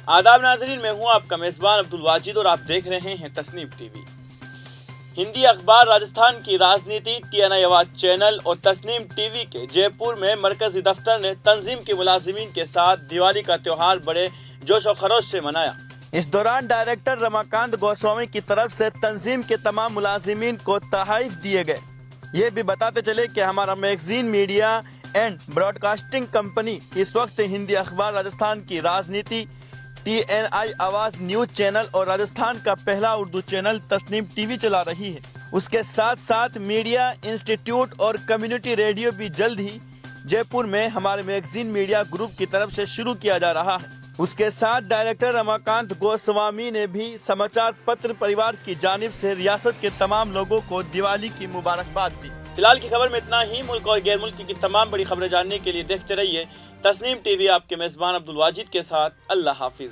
आदाब नाजरीन, मैं हूं आपका मेज़बान अब्दुल वाजिद और आप देख रहे हैं तस्नीम टीवी। हिंदी अखबार राजस्थान की राजनीति, TNI आवाज चैनल और तस्नीम टीवी के जयपुर में मरकजी दफ्तर ने तंजीम के मुलाजिमीन के साथ दिवाली का त्योहार बड़े जोश और खरोश से मनाया। इस दौरान डायरेक्टर रमाकांत गोस्वामी की तरफ से तंजीम के तमाम मुलाजिमीन को तोहफे दिए गए। ये भी बताते चले कि हमारा magazine media and broadcasting company इस वक्त हिंदी अखबार राजस्थान की राजनीति, TNI आवाज न्यूज चैनल और राजस्थान का पहला उर्दू चैनल तस्नीम टीवी चला रही है। उसके साथ साथ मीडिया इंस्टीट्यूट और कम्युनिटी रेडियो भी जल्द ही जयपुर में हमारे मैगजीन मीडिया ग्रुप की तरफ से शुरू किया जा रहा है। उसके साथ डायरेक्टर रमाकांत गोस्वामी ने भी समाचार पत्र परिवार की जानिब से रियासत के तमाम लोगों को दिवाली की मुबारकबाद दी। फिलहाल की खबर में इतना ही। मुल्क और गैर मुल्क की तमाम बड़ी खबरें जानने के लिए देखते रहिए तस्नीम टीवी। आपके मेज़बान अब्दुल वाजिद के साथ अल्लाह हाफिज।